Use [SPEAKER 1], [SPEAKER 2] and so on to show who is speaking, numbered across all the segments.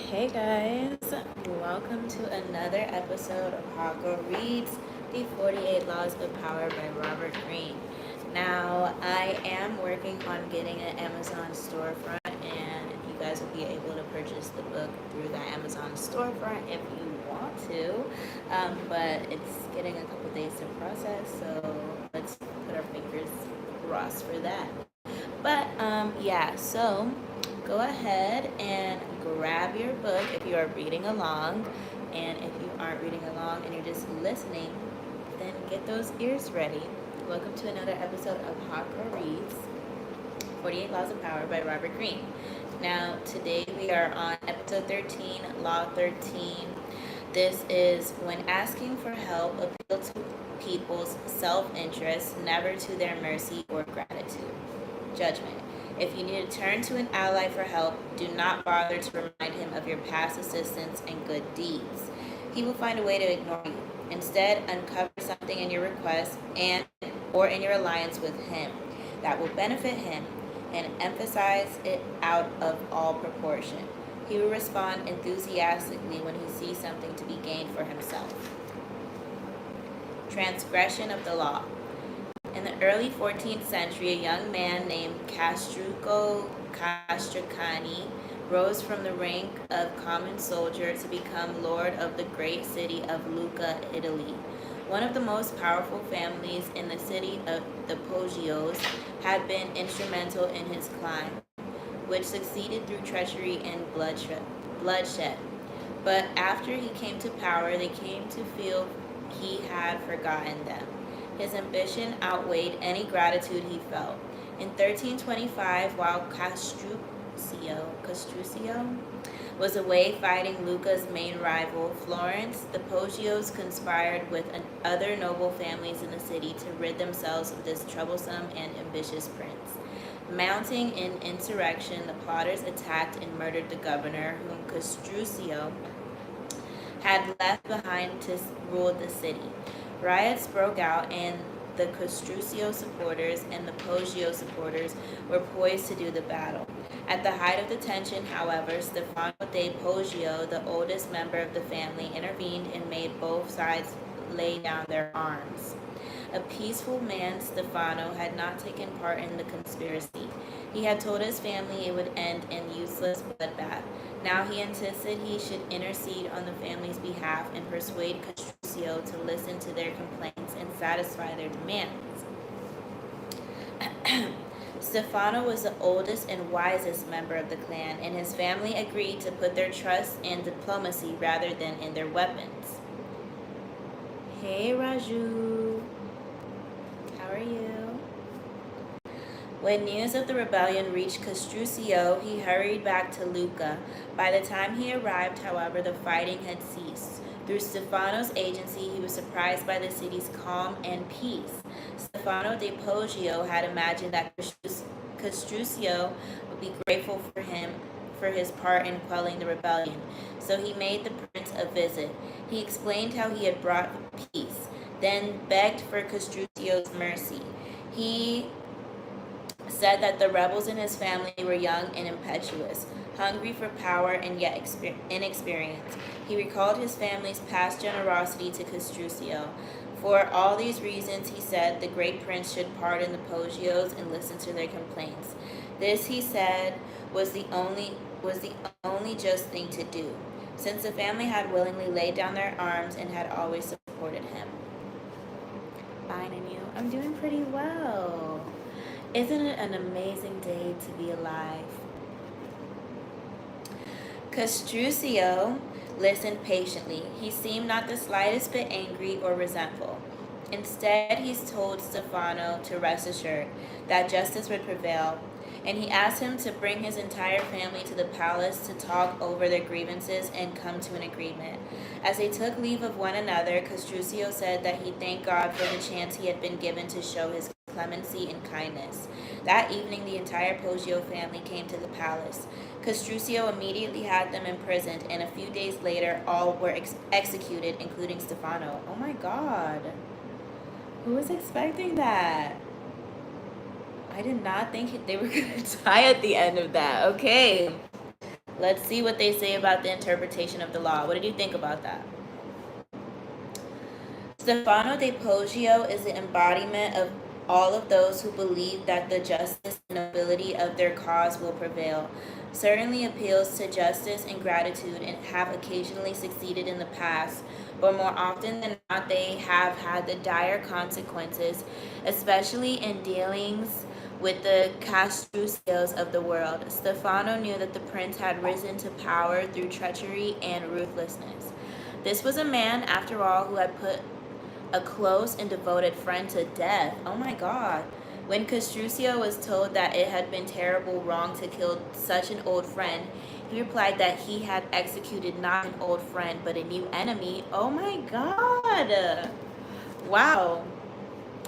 [SPEAKER 1] Hey guys, welcome to another episode of Hako Reads the 48 Laws of Power by Robert Greene. Now, I am working on getting an Amazon storefront, and you guys will be able to purchase the book through the Amazon storefront if you want to. But it's getting a couple days to process, so let's put our fingers crossed for that. But yeah, so go ahead and grab your book if you are reading along. And if you aren't reading along and you're just listening, then get those ears ready. Welcome to another episode of Haka Reads 48 Laws of Power by Robert Greene. Now, today we are on episode 13, Law 13. This is when asking for help, appeal to people's self-interest, never to their mercy or gratitude. Judgment. If you need to turn to an ally for help, do not bother to remind him of your past assistance and good deeds. He will find a way to ignore you. Instead, uncover something in your request or in your alliance with him that will benefit him and emphasize it out of all proportion. He will respond enthusiastically when he sees something to be gained for himself. Transgression of the law. In the early 14th century, a young man named Castruccio Castracani rose from the rank of common soldier to become lord of the great city of Lucca, Italy. One of the most powerful families in the city of the Poggios had been instrumental in his climb, which succeeded through treachery and bloodshed. But after he came to power, they came to feel he had forgotten them. His ambition outweighed any gratitude he felt. In 1325, while Castruccio was away fighting Lucca's main rival, Florence, the Poggios conspired with other noble families in the city to rid themselves of this troublesome and ambitious prince. Mounting an insurrection, the plotters attacked and murdered the governor, whom Castruccio had left behind to rule the city. Riots broke out, and the Castruccio supporters and the Poggio supporters were poised to do the battle. At the height of the tension, however, Stefano de Poggio, the oldest member of the family, intervened and made both sides lay down their arms. A peaceful man, Stefano had not taken part in the conspiracy. He had told his family it would end in useless bloodbath. Now he insisted he should intercede on the family's behalf and persuade Castruccio to listen to their complaints and satisfy their demands. Stefano was the oldest and wisest member of the clan, and his family agreed to put their trust in diplomacy rather than in their weapons. Hey Raju, how are you? When news of the rebellion reached Castruccio, he hurried back to Lucca. By the time he arrived, however, the fighting had ceased. Through Stefano's agency, he was surprised by the city's calm and peace. Stefano de Poggio had imagined that Castruccio would be grateful for him for his part in quelling the rebellion, so he made the prince a visit. He explained how he had brought peace, then begged for Castruccio's mercy. He said that the rebels in his family were young and impetuous, hungry for power and yet inexperienced. He recalled his family's past generosity to Castruccio. For all these reasons, he said, the great prince should pardon the Poggios and listen to their complaints. This, he said, was the only just thing to do, since the family had willingly laid down their arms and had always supported him. Fine, and you? I'm doing pretty well. Isn't it an amazing day to be alive? Castruccio listened patiently. He seemed not the slightest bit angry or resentful. Instead, he told Stefano to rest assured that justice would prevail, and he asked him to bring his entire family to the palace to talk over their grievances and come to an agreement. As they took leave of one another, Castruccio said that he thanked God for the chance he had been given to show his clemency and kindness. That evening, the entire Poggio family came to the palace. Castruccio immediately had them imprisoned, and a few days later, all were executed, including Stefano. Oh my God. Who was expecting that? I did not think they were going to die at the end of that. Okay. Let's see what they say about the interpretation of the law. What did you think about that? Stefano de Poggio is the embodiment of all of those who believe that the justice and nobility of their cause will prevail. Certainly appeals to justice and gratitude and have occasionally succeeded in the past, but more often than not, they have had the dire consequences, especially in dealings with the Castrucios of the world. Stefano knew that the prince had risen to power through treachery and ruthlessness. This was a man, after all, who had put a close and devoted friend to death. Oh my God. When Castruccio was told that it had been terrible wrong to kill such an old friend, he replied that he had executed not an old friend but a new enemy. Oh my God. Wow.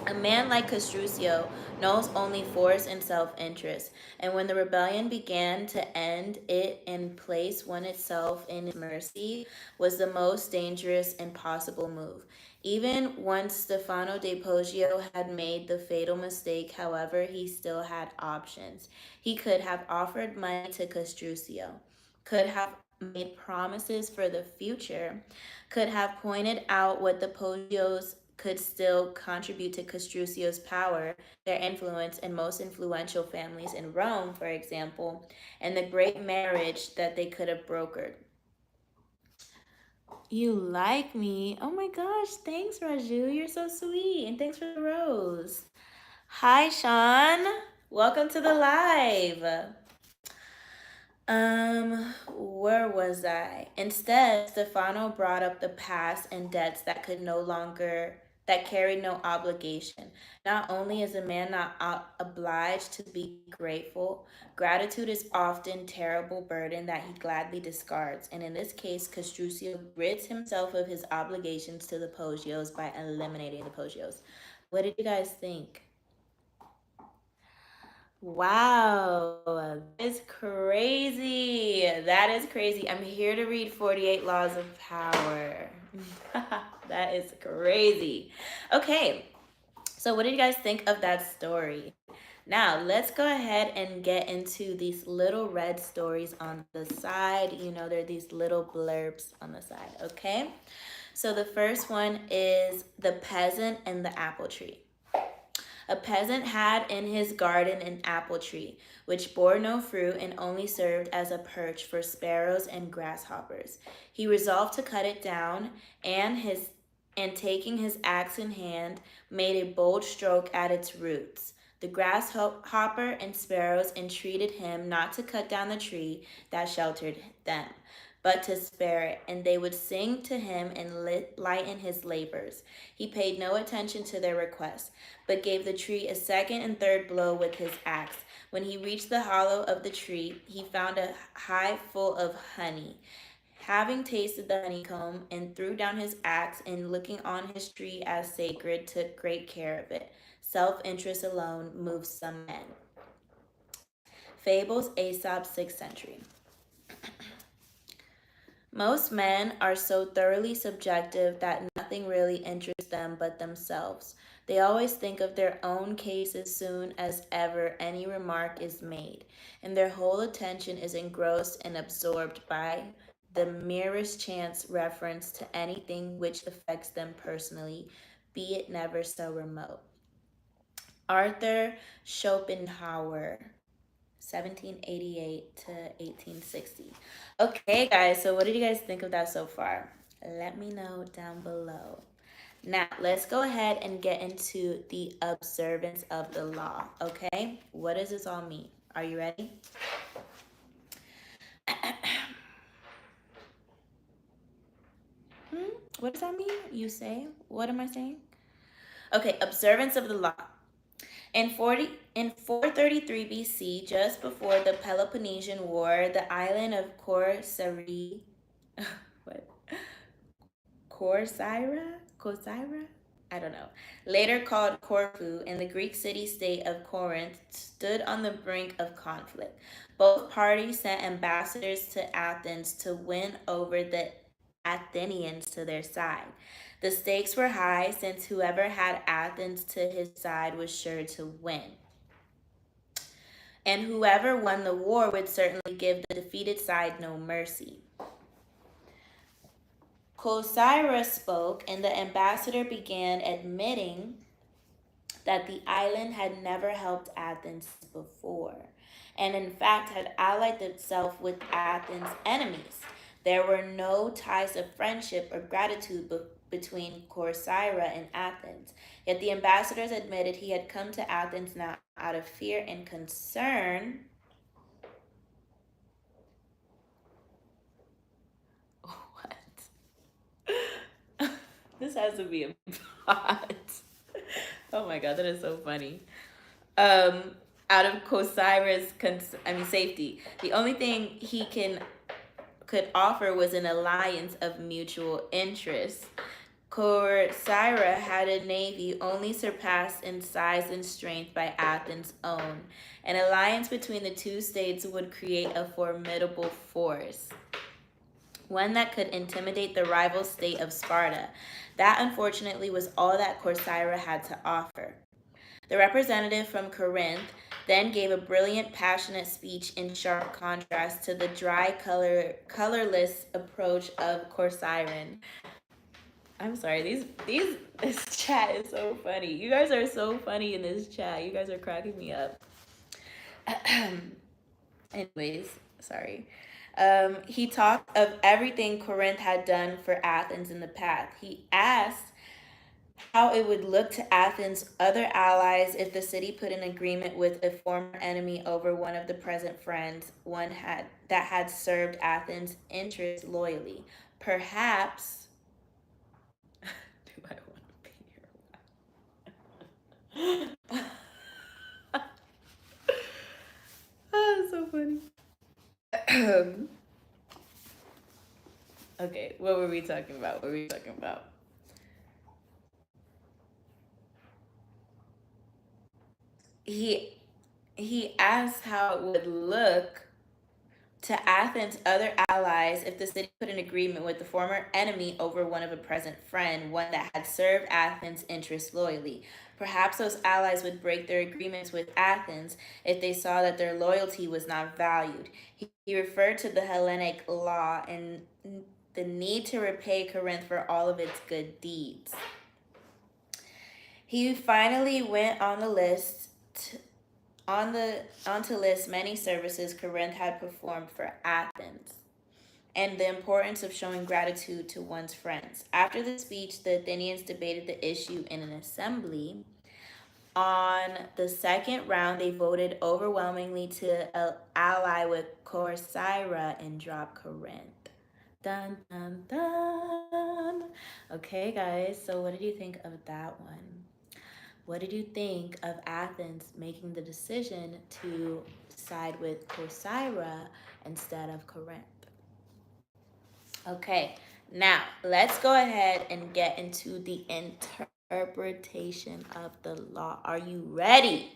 [SPEAKER 1] A man like Castruccio knows only force and self-interest, and when the rebellion began to end it and place one itself in its mercy was the most dangerous and possible move. Even once Stefano de Poggio had made the fatal mistake, however, he still had options. He could have offered money to Castruccio, could have made promises for the future, could have pointed out what the Poggios could still contribute to Castruccio's power, their influence in most influential families in Rome, for example, and the great marriage that they could have brokered. You like me? Oh my gosh, thanks, Raju. You're so sweet. And thanks for the rose. Hi, Sean. Welcome to the live. Where was I? Instead, Stefano brought up the past and debts that could no longer, that carried no obligation. Not only is a man not obliged to be grateful, gratitude is often terrible burden that he gladly discards. And in this case, Castruccio rids himself of his obligations to the Poggios by eliminating the Poggios. What did you guys think? Wow, that is crazy. That is crazy. I'm here to read 48 Laws of Power. That is crazy. Okay, so what did you guys think of that story? Now, let's go ahead and get into these little red stories on the side. You know, they're these little blurbs on the side, okay? So the first one is The Peasant and the Apple Tree. A peasant had in his garden an apple tree, which bore no fruit and only served as a perch for sparrows and grasshoppers. He resolved to cut it down, and taking his axe in hand, made a bold stroke at its roots. The grasshopper and sparrows entreated him not to cut down the tree that sheltered them, but to spare it, and they would sing to him and lighten his labors. He paid no attention to their requests, but gave the tree a second and third blow with his axe. When he reached the hollow of the tree, he found a hive full of honey. Having tasted the honeycomb, and threw down his axe, and looking on his tree as sacred, took great care of it. Self-interest alone moves some men. Fables, Aesop, 6th century. Most men are so thoroughly subjective that nothing really interests them but themselves. They always think of their own case as soon as ever any remark is made, and their whole attention is engrossed and absorbed by the merest chance reference to anything which affects them personally, be it never so remote. Arthur Schopenhauer, 1788 to 1860. Okay, guys, so what did you guys think of that so far? Let me know down below. Now, let's go ahead and get into the observance of the law, okay? What does this all mean? Are you ready? What does that mean? You say? What am I saying? Okay, observance of the law. In 433 BC, just before the Peloponnesian War, the island of Corcyra, what? Corcyra? I don't know. Later called Corfu, in the Greek city-state of Corinth, stood on the brink of conflict. Both parties sent ambassadors to Athens to win over the Athenians to their side. The stakes were high, since whoever had Athens to his side was sure to win. and whoever won the war would certainly give the defeated side no mercy. Kosira spoke, and the ambassador began admitting that the island had never helped Athens before, and in fact had allied itself with Athens' enemies. There were no ties of friendship or gratitude between Corcyra and Athens. Yet the ambassadors admitted he had come to Athens now out of fear and concern. What? This has to be a plot. Oh my god, that is so funny. Um, Out of Kosira's safety. The only thing he could offer was an alliance of mutual interest. Corcyra had a navy only surpassed in size and strength by Athens' own. An alliance between the two states would create a formidable force, one that could intimidate the rival state of Sparta. That, unfortunately, was all that Corcyra had to offer. The representative from Corinth then gave a brilliant, passionate speech in sharp contrast to the dry, colorless approach of Corcyran. I'm sorry, this chat is so funny. You guys are so funny in this chat. You guys are cracking me up. Anyways, sorry. He talked of everything Corinth had done for Athens in the past. He asked how it would look to Athens' other allies if the city put in agreement with a former enemy over one of the present friends, that had served Athens' interests loyally. Perhaps. Do I want to be here? Oh, so funny. Okay, what were we talking about? What were we talking about? He asked how it would look to Athens' other allies if the city put in agreement with the former enemy over one of a present friend, one that had served Athens' interests loyally. Perhaps those allies would break their agreements with Athens if they saw that their loyalty was not valued. He referred to the Hellenic law and the need to repay Corinth for all of its good deeds. He finally went on the list to list many services Corinth had performed for Athens and the importance of showing gratitude to one's friends. After the speech, the Athenians debated the issue in an assembly. On the second round, they voted overwhelmingly to ally with Corcyra and drop Corinth. Dun dun dun. Okay, guys, so what did you think of that one? What did you think of Athens making the decision to side with Corcyra instead of Corinth? Okay, now let's go ahead and get into the interpretation of the law. Are you ready?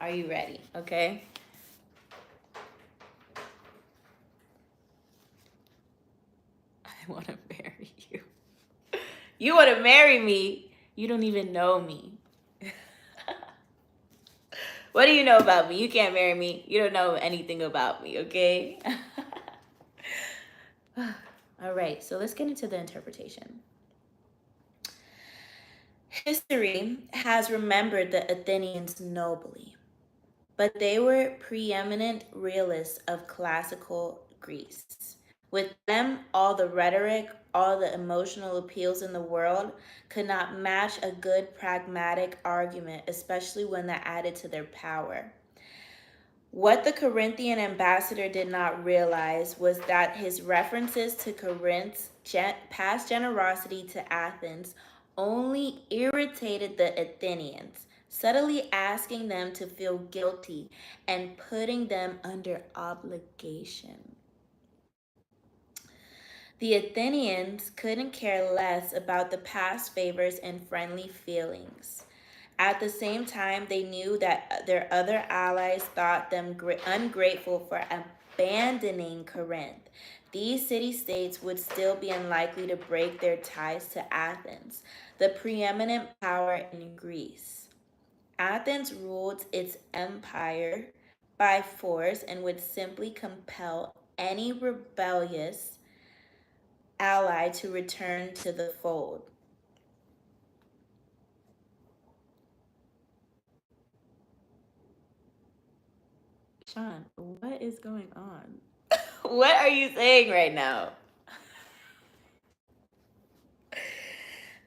[SPEAKER 1] Are you ready? Okay. I want to marry you. You want to marry me? You don't even know me. What do you know about me? You can't marry me. You don't know anything about me, okay? All right, so let's get into the interpretation. History has remembered the Athenians nobly, but they were preeminent realists of classical Greece. With them, all the rhetoric, all the emotional appeals in the world could not match a good pragmatic argument, especially when that added to their power. What the Corinthian ambassador did not realize was that his references to Corinth's past generosity to Athens only irritated the Athenians, subtly asking them to feel guilty and putting them under obligation. The Athenians couldn't care less about the past favors and friendly feelings. At the same time, they knew that their other allies thought them ungrateful for abandoning Corinth. These city-states would still be unlikely to break their ties to Athens, the preeminent power in Greece. Athens ruled its empire by force and would simply compel any rebellious ally to return to the fold. Sean, what is going on? What are you saying right now?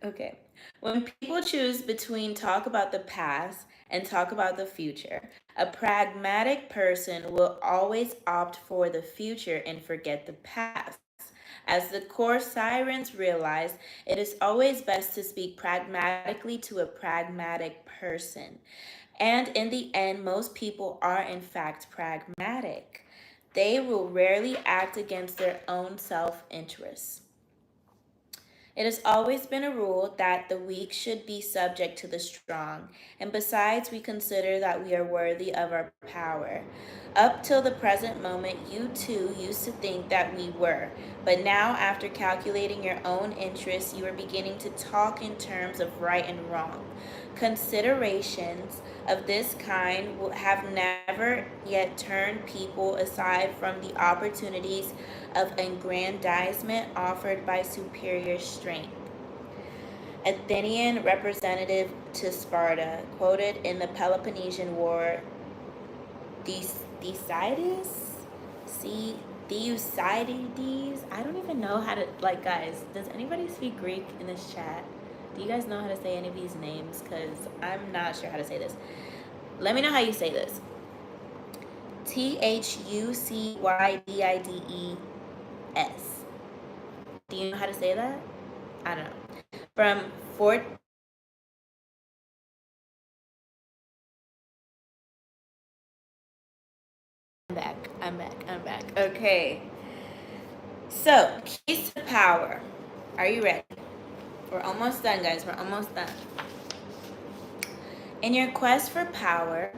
[SPEAKER 1] Okay. When people choose between talk about the past and talk about the future, a pragmatic person will always opt for the future and forget the past. As the core sirens realize, it is always best to speak pragmatically to a pragmatic person. And in the end, most people are in fact pragmatic. They will rarely act against their own self interests. It has always been a rule that the weak should be subject to the strong, and besides, we consider that we are worthy of our power. Up till the present moment, you too used to think that we were, but now, after calculating your own interests, you are beginning to talk in terms of right and wrong. Considerations of this kind have never yet turned people aside from the opportunities of aggrandizement offered by superior strength. Athenian representative to Sparta, quoted in the Peloponnesian War, Thucydides? See, Thucydides? I don't even know how to, like, guys, does anybody speak Greek in this chat? Do you guys know how to say any of these names? Because I'm not sure how to say this. Let me know how you say this. Thucydides. Do you know how to say that? I don't know. From Fort. I'm back. Okay. So, keys to power. Are you ready? We're almost done, guys. We're almost done. In your quest for power,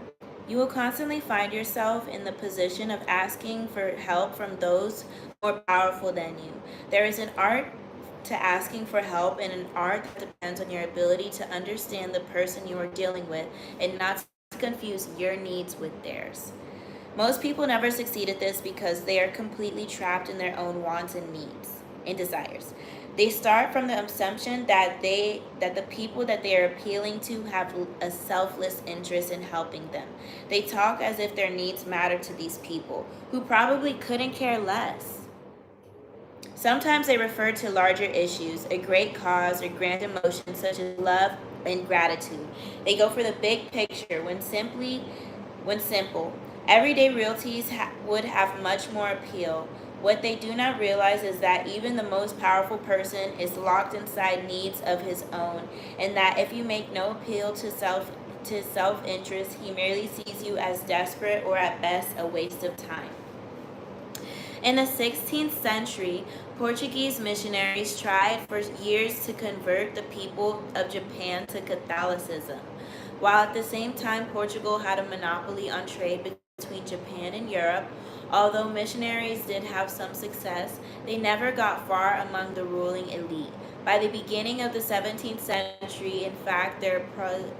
[SPEAKER 1] you will constantly find yourself in the position of asking for help from those more powerful than you. There is an art to asking for help and an art that depends on your ability to understand the person you are dealing with and not to confuse your needs with theirs. Most people never succeed at this because they are completely trapped in their own wants and needs and desires. They start from the assumption that the people that they are appealing to have a selfless interest in helping them. They talk as if their needs matter to these people, who probably couldn't care less. Sometimes they refer to larger issues, a great cause, or grand emotions such as love and gratitude. They go for the big picture when simple. Everyday realties would have much more appeal. What they do not realize is that even the most powerful person is locked inside needs of his own, and that if you make no appeal to self-interest, he merely sees you as desperate or at best a waste of time. In the 16th century, Portuguese missionaries tried for years to convert the people of Japan to Catholicism. While at the same time Portugal had a monopoly on trade between Japan and Europe, although missionaries did have some success, they never got far among the ruling elite. By the beginning of the 17th century, in fact, their proselytizing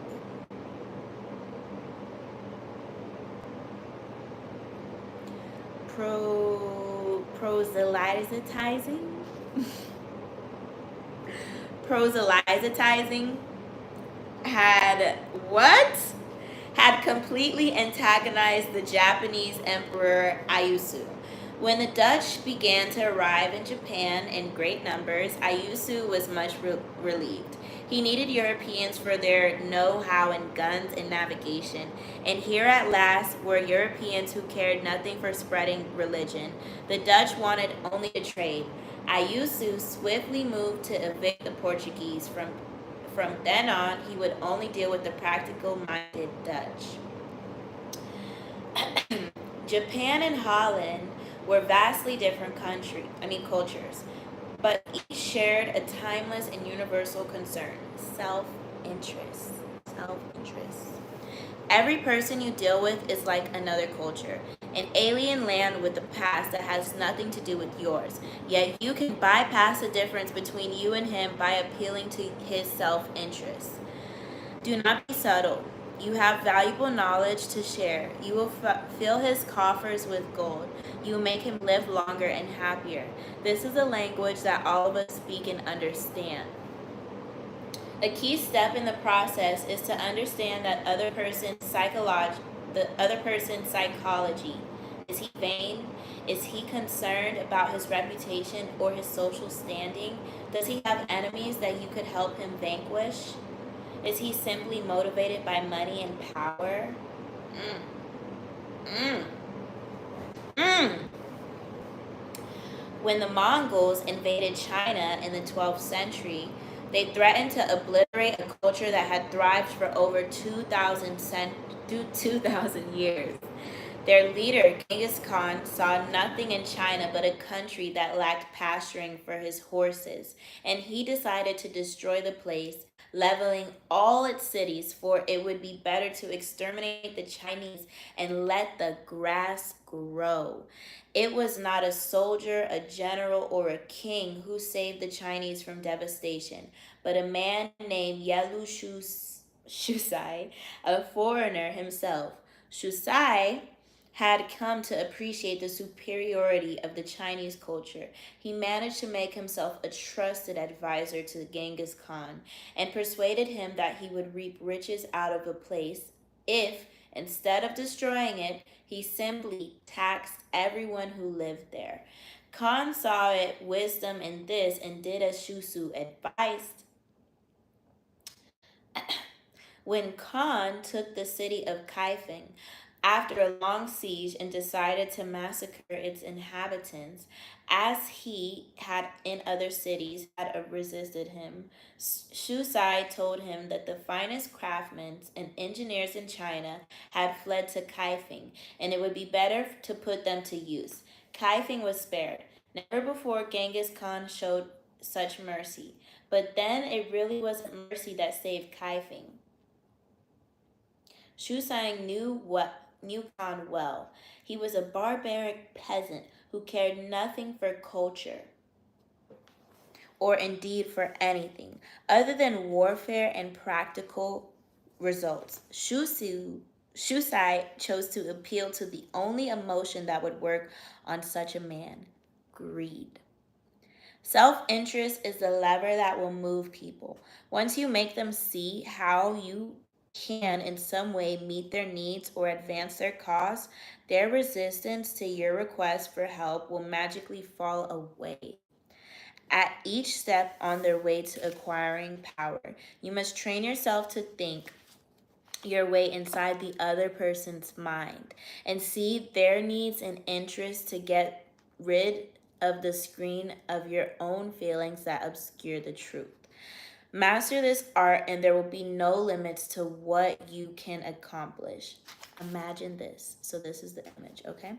[SPEAKER 1] proselytizing had what? Had completely antagonized the Japanese Emperor Ieyasu. When the Dutch began to arrive in Japan in great numbers, Ieyasu was much relieved. He needed Europeans for their know-how in guns and navigation, and here at last were Europeans who cared nothing for spreading religion. The Dutch wanted only to trade. Ieyasu swiftly moved to evict the Portuguese. From then on, he would only deal with the practical-minded Dutch. Japan and Holland were vastly different cultures, but each shared a timeless and universal concern: self-interest. Self-interest. Every person you deal with is like another culture, an alien land with a past that has nothing to do with yours. Yet you can bypass the difference between you and him by appealing to his self-interest. Do not be subtle. You have valuable knowledge to share. You will fill his coffers with gold. You will make him live longer and happier. This is a language that all of us speak and understand. A key step in the process is to understand that the other person's psychology. Is he vain? Is he concerned about his reputation or his social standing? Does he have enemies that you could help him vanquish? Is he simply motivated by money and power? Mm, mm, mm. When the Mongols invaded China in the 12th century, they threatened to obliterate a culture that had thrived for over 2,000 years. Their leader, Genghis Khan, saw nothing in China but a country that lacked pasturing for his horses, and he decided to destroy the place, leveling all its cities, for it would be better to exterminate the Chinese and let the grass grow. It was not a soldier, a general, or a king who saved the Chinese from devastation, but a man named Shusai, a foreigner himself. Shusai had come to appreciate the superiority of the Chinese culture. He managed to make himself a trusted advisor to Genghis Khan and persuaded him that he would reap riches out of a place if, instead of destroying it, he simply taxed everyone who lived there. Khan saw it wisdom in this and did as Shusu advised. When Khan took the city of Kaifeng after a long siege and decided to massacre its inhabitants, as he had in other cities had resisted him, Shusai told him that the finest craftsmen and engineers in China had fled to Kaifeng, and it would be better to put them to use. Kaifeng was spared. Never before Genghis Khan showed such mercy, but then it really wasn't mercy that saved Kaifeng. Shusang knew Khan well. He was a barbaric peasant who cared nothing for culture or indeed for anything other than warfare and practical results. Shusai chose to appeal to the only emotion that would work on such a man: greed. Self interest is the lever that will move people. Once you make them see how you can, in some way, meet their needs or advance their cause, their resistance to your request for help will magically fall away. At each step on their way to acquiring power, you must train yourself to think your way inside the other person's mind and see their needs and interests to get rid of the screen of your own feelings that obscure the truth. Master this art, and there will be no limits to what you can accomplish. Imagine this. So, this is the image, okay?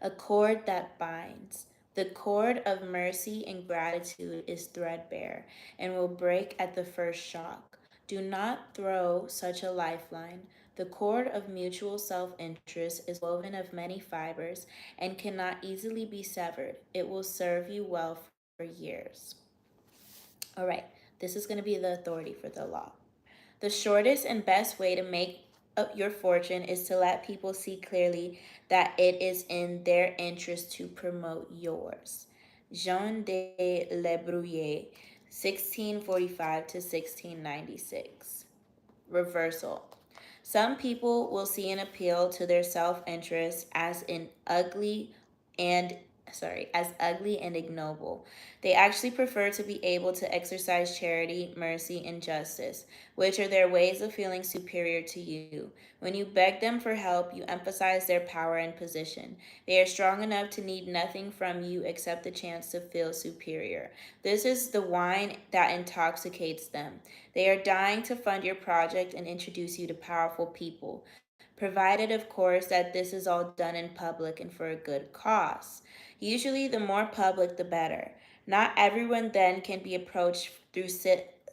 [SPEAKER 1] A cord that binds. The cord of mercy and gratitude is threadbare and will break at the first shock. Do not throw such a lifeline. The cord of mutual self interest is woven of many fibers and cannot easily be severed. It will serve you well for years. All right, this is going to be the authority for the law. The shortest and best way to make up your fortune is to let people see clearly that it is in their interest to promote yours. Jean de Le Bruyere, 1645 to 1696. Reversal. Some people will see an appeal to their self-interest and as ugly and ignoble. They actually prefer to be able to exercise charity, mercy, and justice, which are their ways of feeling superior to you. When you beg them for help, you emphasize their power and position. They are strong enough to need nothing from you except the chance to feel superior. This is the wine that intoxicates them. They are dying to fund your project and introduce you to powerful people, provided, of course, that this is all done in public and for a good cause. Usually, the more public, the better. Not everyone then can be approached through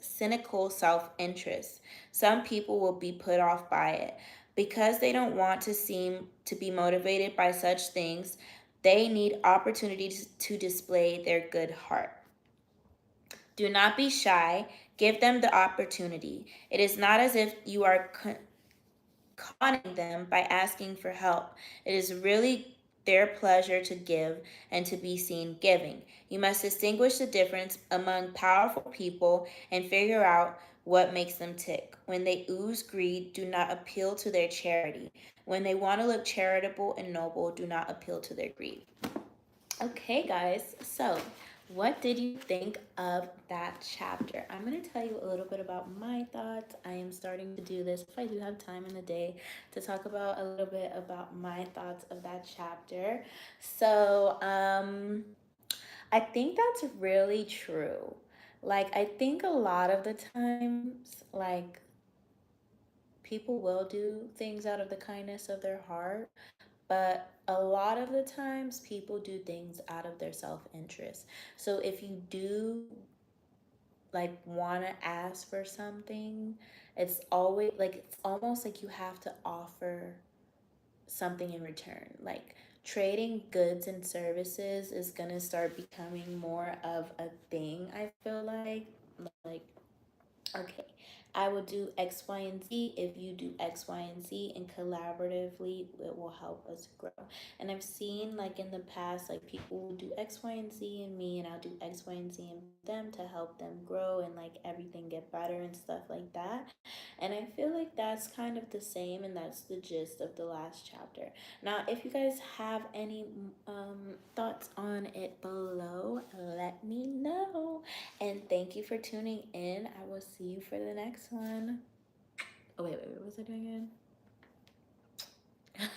[SPEAKER 1] cynical self interest. Some people will be put off by it. Because they don't want to seem to be motivated by such things, they need opportunities to display their good heart. Do not be shy. Give them the opportunity. It is not as if you are conning them by asking for help. It is really their pleasure to give and to be seen giving. You must distinguish the difference among powerful people and figure out what makes them tick. When they ooze greed, do not appeal to their charity. When they want to look charitable and noble, do not appeal to their greed. Okay, guys, so what did you think of that chapter? I'm going to tell you a little bit about my thoughts. I am starting to do this if I do have time in the day to talk about a little bit about my thoughts of that chapter. So, I think that's really true. Like, I think a lot of the times, like, people will do things out of the kindness of their heart, but a lot of the times people do things out of their self-interest. So if you do like want to ask for something, it's always like it's almost like you have to offer something in return. Like trading goods and services is going to start becoming more of a thing, I feel like okay, I will do X, Y, and Z if you do X, Y, and Z, and collaboratively it will help us grow. And I've seen like in the past, like people will do X, Y, and Z in me, and I'll do X, Y, and Z in them to help them grow and like everything get better and stuff like that. And I feel like that's kind of the same, and that's the gist of the last chapter. Now, if you guys have any thoughts on it below, let me know. And thank you for tuning in. I will see you for the next one. Oh, wait, what was I doing again?